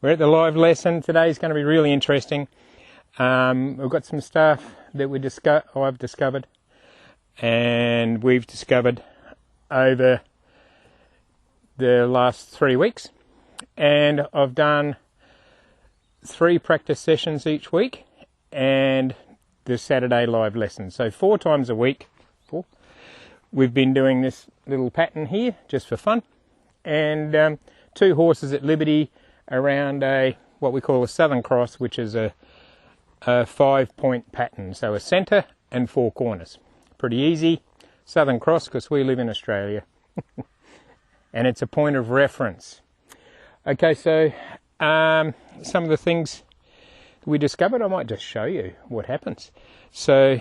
We're at the live lesson. Today's going to be really interesting. We've got some stuff that I've discovered, and we've discovered over the last 3 weeks. And I've done 3 practice sessions each week and the Saturday live lesson. So 4 times a week. We've been doing this little pattern here just for fun. And 2 horses at liberty around what we call a Southern Cross, which is a 5-point pattern. So a centre and 4 corners. Pretty easy. Southern Cross because we live in Australia. And it's a point of reference. Okay, so some of the things we discovered, I might just show you what happens. So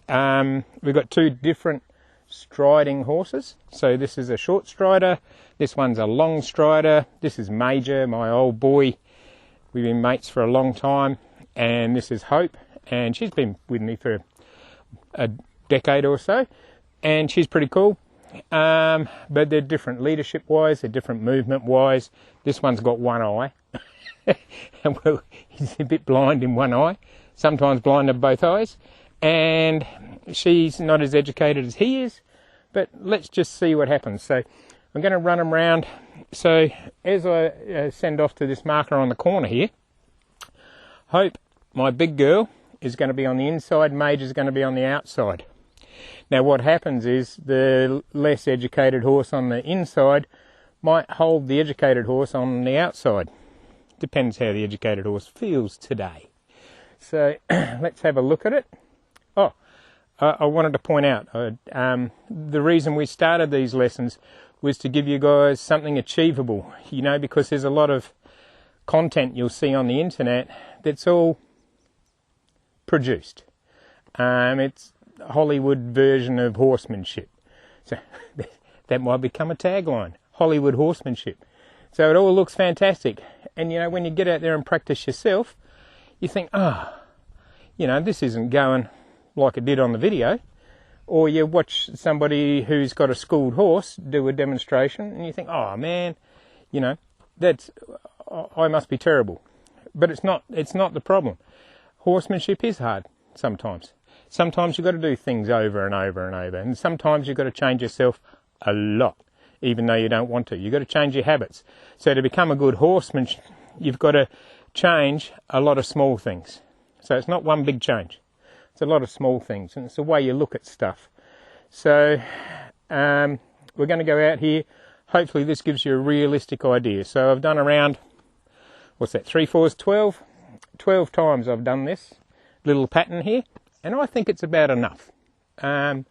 we've got 2 different striding horses. So this is a short strider, this one's a long strider, this is Major, my old boy. We've been mates for a long time, and this is Hope, and she's been with me for a decade or so, and she's pretty cool. But they're different leadership wise, they're different movement wise. This one's got one eye. Well, he's a bit blind in one eye, sometimes blind in both eyes, and she's not as educated as he is, but let's just see what happens. So I'm going to run him round. So as I send off to this marker on the corner here, Hope, my big girl, is going to be on the inside, Major's going to be on the outside. Now what happens is the less educated horse on the inside might hold the educated horse on the outside. Depends how the educated horse feels today. So let's have a look at it. Oh, I wanted to point out, the reason we started these lessons was to give you guys something achievable, you know, because there's a lot of content you'll see on the internet that's all produced. It's a Hollywood version of horsemanship. So that might become a tagline, Hollywood horsemanship. So it all looks fantastic. And, you know, when you get out there and practice yourself, you think, oh, you know, this isn't going like it did on the video. Or you watch somebody who's got a schooled horse do a demonstration and you think, oh man, you know, I must be terrible. But it's not the problem. Horsemanship is hard sometimes. Sometimes you've got to do things over and over and over. And sometimes you've got to change yourself a lot, even though you don't want to. You've got to change your habits. So to become a good horseman, you've got to change a lot of small things. So it's not one big change. It's a lot of small things, and it's the way you look at stuff. So we're going to go out here. Hopefully this gives you a realistic idea. So I've done around, what's that, 3 4s 12? 12 times I've done this little pattern here, and I think it's about enough. I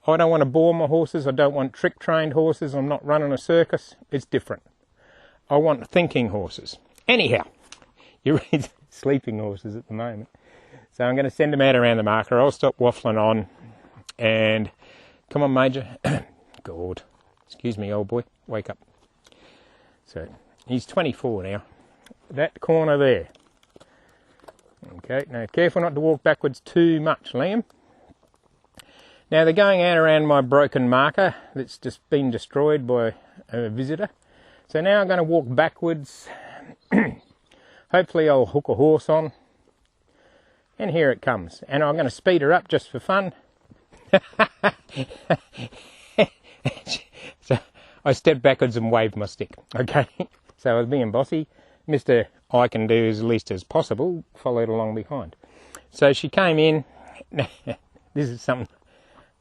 don't want to bore my horses. I don't want trick-trained horses. I'm not running a circus. It's different. I want thinking horses. Anyhow, you're sleeping horses at the moment. So I'm going to send them out around the marker. I'll stop waffling on. And come on, Major. God. Excuse me, old boy. Wake up. So he's 24 now. That corner there. Okay, now careful not to walk backwards too much, Liam. Now they're going out around my broken marker that's just been destroyed by a visitor. So now I'm going to walk backwards. Hopefully I'll hook a horse on. And here it comes. And I'm going to speed her up just for fun. So I stepped backwards and waved my stick. Okay, so I was being bossy. Mr. I can do as least as possible, followed along behind. So she came in. This is something.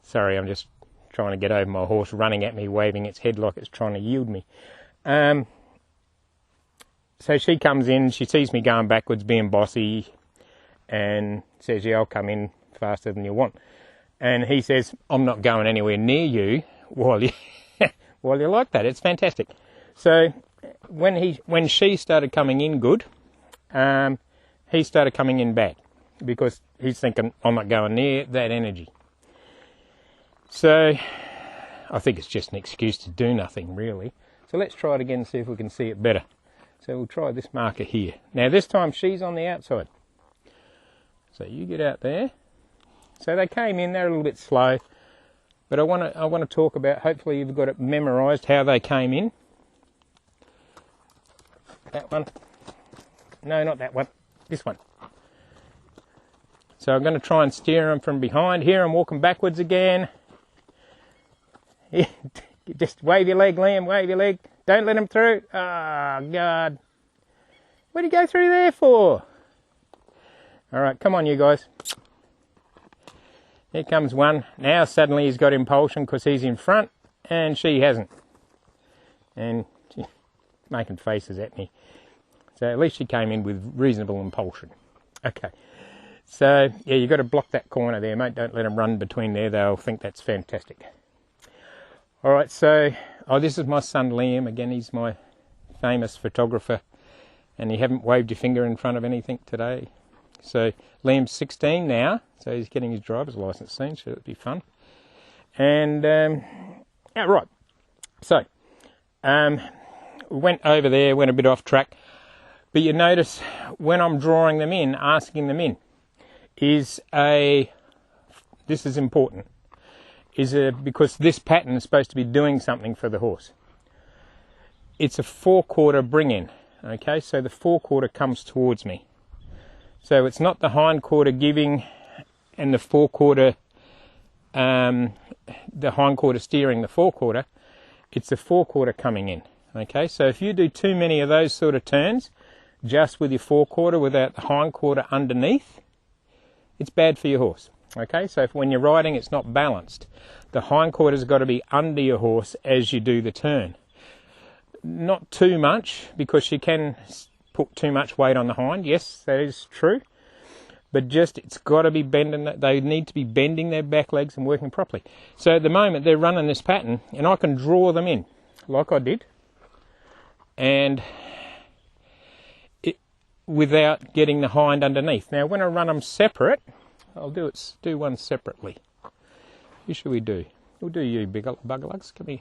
Sorry, I'm just trying to get over my horse running at me, waving its head like it's trying to yield me. So she comes in, she sees me going backwards, being bossy, and says, yeah, I'll come in faster than you want. And he says, I'm not going anywhere near you while you like that. It's fantastic. So when she started coming in good, he started coming in bad, because he's thinking, I'm not going near that energy. So I think it's just an excuse to do nothing, really. So let's try it again and see if we can see it better. So we'll try this marker here. Now this time she's on the outside. So you get out there. So they came in, they're a little bit slow, but I want to talk about, hopefully you've got it memorised, how they came in. That one. No, not that one. This one. So I'm going to try and steer them from behind here. I'm walking backwards again. Just wave your leg, Liam, wave your leg. Don't let him through. Oh, God. What did you go through there for? All right, come on, you guys. Here comes one. Now suddenly he's got impulsion because he's in front and she hasn't. And she's making faces at me. So at least she came in with reasonable impulsion. Okay. So, yeah, you've got to block that corner there, mate. Don't let them run between there. They'll think that's fantastic. All right, so, this is my son Liam. Again, he's my famous photographer. And you haven't waved your finger in front of anything today. So, Liam's 16 now. So, he's getting his driver's license soon, so it'll be fun. And, yeah, right. So, we went over there, went a bit off track. But you notice when I'm drawing them in, asking them in, this is important, because this pattern is supposed to be doing something for the horse. It's a forequarter bring in, okay, so the forequarter comes towards me. So it's not the hindquarter giving and the forequarter, the hindquarter steering the forequarter, it's the forequarter coming in, okay. So if you do too many of those sort of turns, just with your forequarter without the hindquarter underneath, it's bad for your horse. Okay, so when you're riding, it's not balanced. The hindquarter's got to be under your horse as you do the turn. Not too much, because you can put too much weight on the hind. Yes, that is true. But just, it's got to be bending. They need to be bending their back legs and working properly. So at the moment, they're running this pattern, and I can draw them in, like I did. And without getting the hind underneath. Now when I run them separate, I'll do one separately. Who should we do? We'll do you, Buggerlugs. Come here.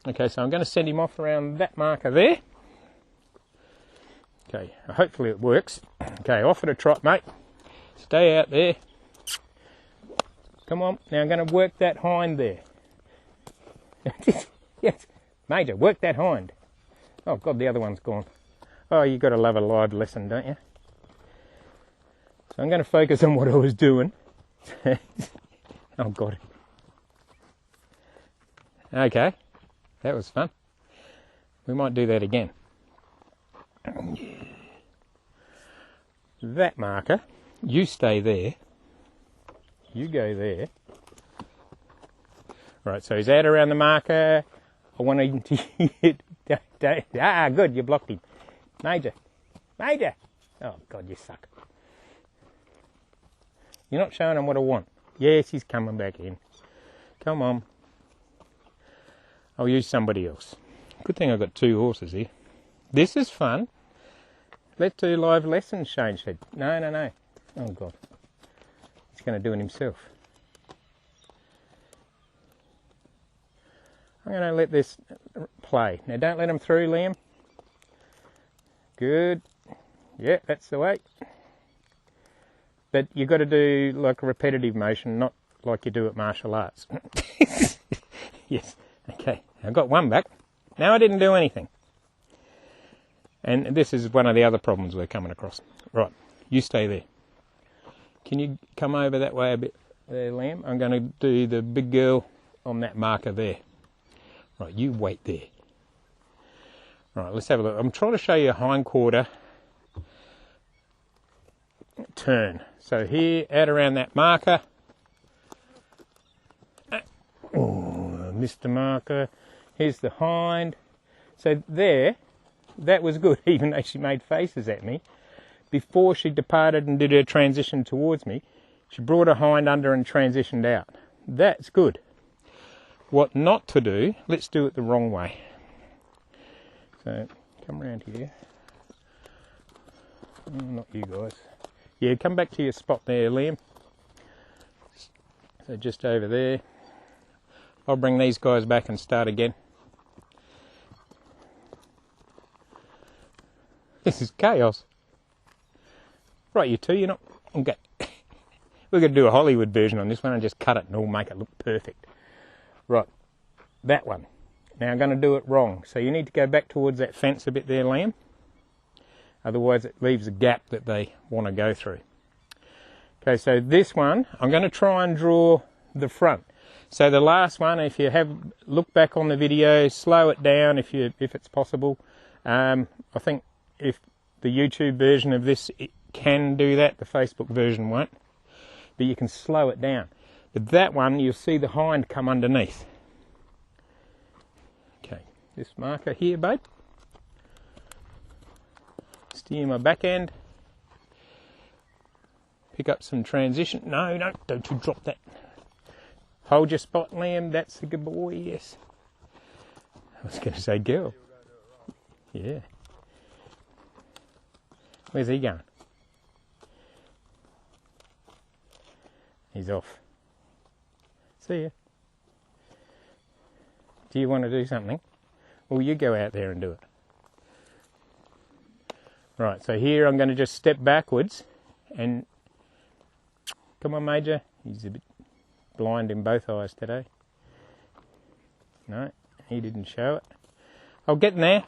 Okay, so I'm going to send him off around that marker there. Okay, hopefully it works. Okay, off at a trot, mate. Stay out there. Come on. Now I'm going to work that hind there. Yes, Major, work that hind. Oh, God, the other one's gone. Oh, you've got to love a live lesson, don't you? So I'm going to focus on what I was doing. Oh, God. Okay, that was fun. We might do that again. That marker, you stay there. You go there. Right, so he's out around the marker. I want him to hit. Good, you blocked him. Major. Major! Oh, God, you suck. You're not showing him what I want. Yes, he's coming back in. Come on. I'll use somebody else. Good thing I've got two horses here. This is fun. Let's do live lessons, Shane said. No. Oh, God. He's going to do it himself. I'm going to let this play. Now, don't let him through, Liam. Good. Yeah, that's the way. But you've got to do like a repetitive motion, not like you do at martial arts. Yes. Okay. I got one back. Now I didn't do anything. And this is one of the other problems we're coming across. Right. You stay there. Can you come over that way a bit there, Liam? I'm going to do the big girl on that marker there. Right. You wait there. Right, let's have a look. I'm trying to show you a hindquarter turn. So here, out around that marker. Oh, I missed the marker. Here's the hind. So there, that was good, even though she made faces at me. Before she departed and did her transition towards me, she brought her hind under and transitioned out. That's good. What not to do, let's do it the wrong way. So, come around here. Oh, not you guys. Yeah, come back to your spot there, Liam. So just over there. I'll bring these guys back and start again. This is chaos. Right, you two, you're not... Okay. We're going to do a Hollywood version on this one and just cut it and all make it look perfect. Right, that one. Now I'm going to do it wrong. So you need to go back towards that fence a bit there, Liam. Otherwise it leaves a gap that they want to go through. Okay, so this one, I'm going to try and draw the front. So the last one, if you have look back on the video, slow it down if it's possible. I think if the YouTube version of this it can do that, the Facebook version won't. But you can slow it down. But that one, you'll see the hind come underneath. Okay, this marker here, babe. Steer my back end. Pick up some transition. No, don't you drop that. Hold your spot, Liam. That's a good boy, yes. I was going to say girl. Yeah. Where's he going? He's off. See ya. Do you want to do something? Well, you go out there and do it. Right, so here I'm going to just step backwards and... Come on, Major. He's a bit blind in both eyes today. No, he didn't show it. I'm getting there.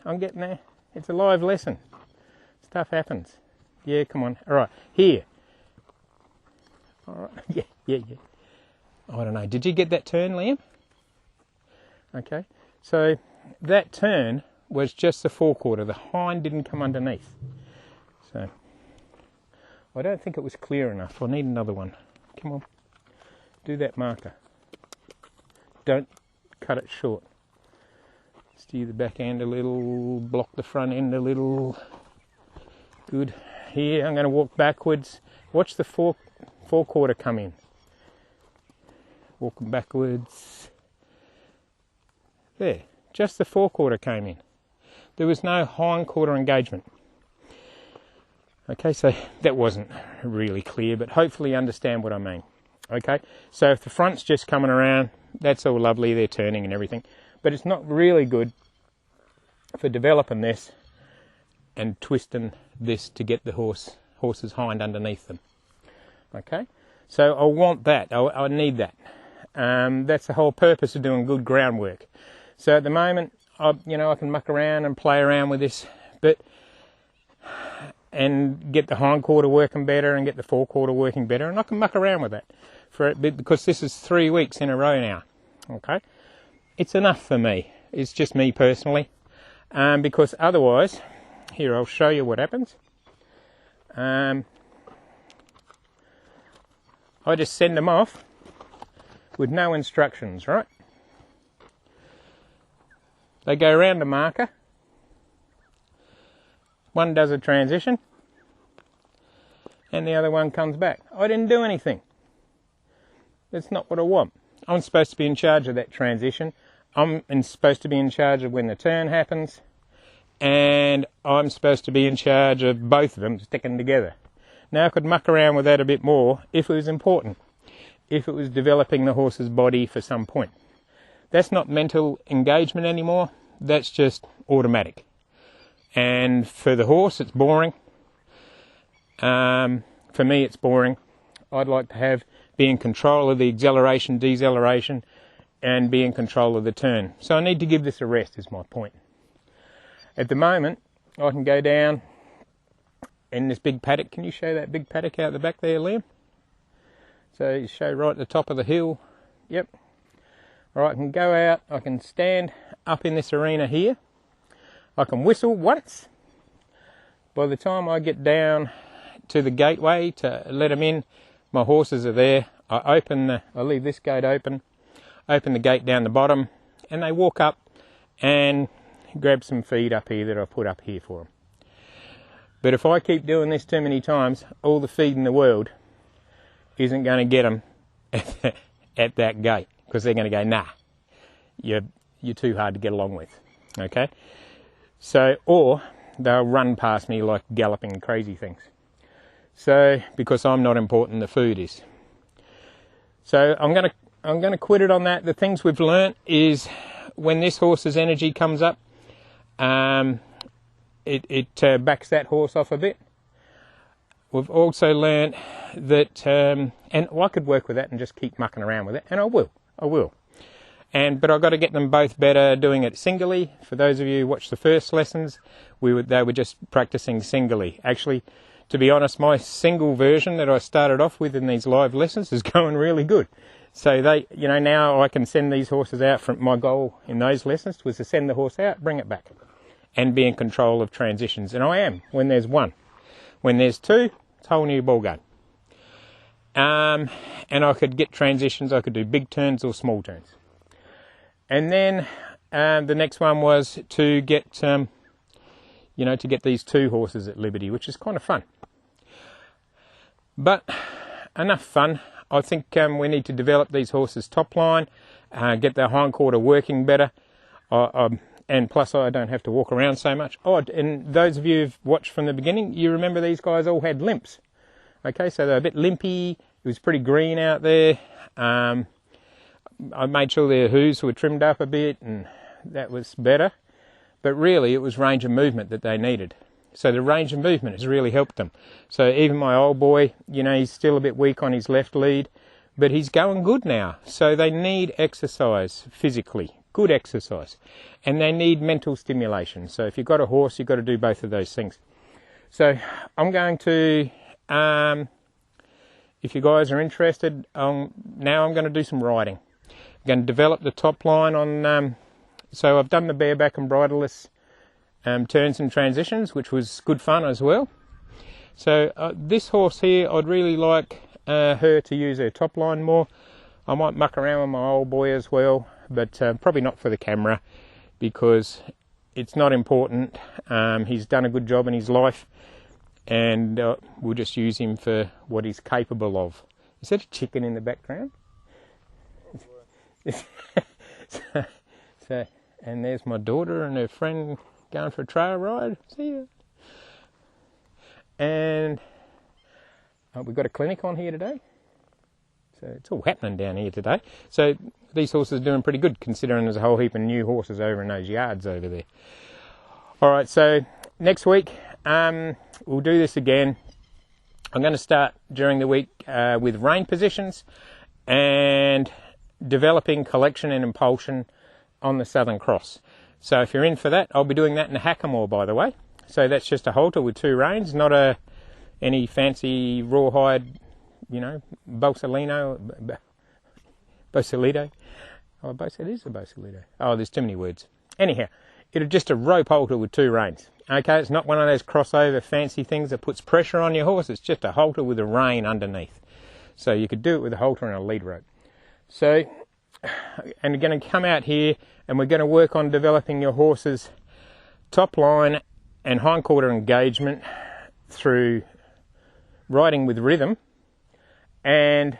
It's a live lesson. Stuff happens. Yeah, come on. All right, here. All right. Yeah. I don't know. Did you get that turn, Liam? Okay. So that turn was just the forequarter. The hind didn't come underneath. So I don't think it was clear enough. I need another one. Come on. Do that marker. Don't cut it short. Steer the back end a little, block the front end a little. Good. Here, I'm going to walk backwards. Watch the forequarter come in. Walking backwards. There. Just the forequarter came in. There was no hindquarter engagement. Okay, so that wasn't really clear, but hopefully you understand what I mean. Okay, so if the front's just coming around, that's all lovely, they're turning and everything, but it's not really good for developing this and twisting this to get the horse's hind underneath them. Okay, so I want that, I need that. That's the whole purpose of doing good groundwork. So at the moment, I can muck around and play around with this, and get the hindquarter working better and get the forequarter working better, and I can muck around with that for a bit because this is 3 weeks in a row now. Okay, it's enough for me. It's just me personally, because otherwise, here I'll show you what happens. I just send them off with no instructions, right? They go around the marker. One does a transition, and the other one comes back. I didn't do anything. That's not what I want. I'm supposed to be in charge of that transition. I'm supposed to be in charge of when the turn happens, and I'm supposed to be in charge of both of them sticking together. Now I could muck around with that a bit more if it was important, if it was developing the horse's body for some point. That's not mental engagement anymore. That's just automatic. And for the horse, it's boring. For me, it's boring. I'd like to be in control of the acceleration, deceleration, and be in control of the turn. So I need to give this a rest, is my point. At the moment, I can go down in this big paddock. Can you show that big paddock out the back there, Liam? So you show right at the top of the hill. Yep. All right, I can go out. I can stand up in this arena here. I can whistle once. By the time I get down to the gateway to let them in, my horses are there. I leave this gate open the gate down the bottom, and they walk up and grab some feed up here that I put up here for them. But if I keep doing this too many times, all the feed in the world isn't going to get them at that gate, because they're going to go, nah, you're too hard to get along with. Okay? So, or they'll run past me like galloping crazy things. So, because I'm not important, the food is. So I'm going to quit it on that. The things we've learnt is when this horse's energy comes up, it backs that horse off a bit. We've also learnt that, and I could work with that and just keep mucking around with it, and I will. But I've got to get them both better doing it singly. For those of you who watched the first lessons, they were just practicing singly. Actually, to be honest, my single version that I started off with in these live lessons is going really good. So now I can send these horses out. From my goal in those lessons was to send the horse out, bring it back, and be in control of transitions. And I am when there's one. When there's two, it's a whole new ball game. And I could get transitions. I could do big turns or small turns. And then the next one was to get to get these two horses at liberty, which is kind of fun. But enough fun. I think we need to develop these horses' top line, get their hindquarter working better, and plus I don't have to walk around so much. Oh, and those of you who've watched from the beginning, you remember these guys all had limps. Okay, so they're a bit limpy. It was pretty green out there. I made sure their hooves were trimmed up a bit, and that was better. But really, it was range of movement that they needed. So the range of movement has really helped them. So even my old boy, he's still a bit weak on his left lead, but he's going good now. So they need exercise physically, good exercise. And they need mental stimulation. So if you've got a horse, you've got to do both of those things. So I'm going to, if you guys are interested, now I'm going to do some riding. I'm going to develop the top line on, so I've done the bareback and bridleless turns and transitions, which was good fun as well. So this horse here, I'd really like her to use her top line more. I might muck around with my old boy as well, but probably not for the camera because it's not important. He's done a good job in his life, and we'll just use him for what he's capable of. Is that a chicken in the background? So, and there's my daughter and her friend going for a trail ride. See ya. And we've got a clinic on here today. So it's all happening down here today. So these horses are doing pretty good considering there's a whole heap of new horses over in those yards over there. Alright, so next week we'll do this again. I'm going to start during the week with rein positions and developing collection and impulsion on the Southern Cross. So if you're in for that, I'll be doing that in a hackamore, by the way. So that's just a halter with two reins, not any fancy rawhide, Bosalino. Oh, it is a Bosalito. Oh, there's too many words. Anyhow, it's just a rope halter with two reins. Okay, it's not one of those crossover fancy things that puts pressure on your horse. It's just a halter with a rein underneath. So you could do it with a halter and a lead rope. So, and we're going to come out here and we're going to work on developing your horse's top line and hindquarter engagement through riding with rhythm and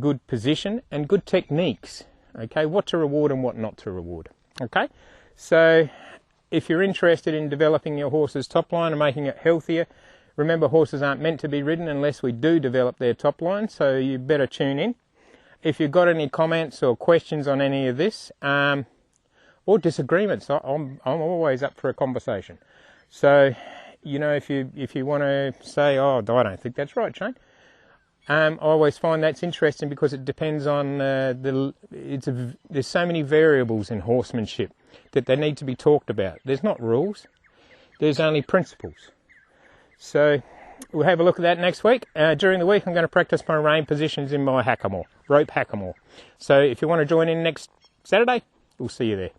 good position and good techniques. Okay, what to reward and what not to reward. Okay, so if you're interested in developing your horse's top line and making it healthier, remember horses aren't meant to be ridden unless we do develop their top line, so you better tune in. If you've got any comments or questions on any of this, or disagreements, I'm always up for a conversation. So, if you want to say, oh, I don't think that's right, Shane. I always find that's interesting because it depends on there's so many variables in horsemanship that they need to be talked about. There's not rules, there's only principles. So we'll have a look at that next week. During the week, I'm going to practice my rein positions in my hackamore, rope hackamore. So if you want to join in next Saturday, we'll see you there.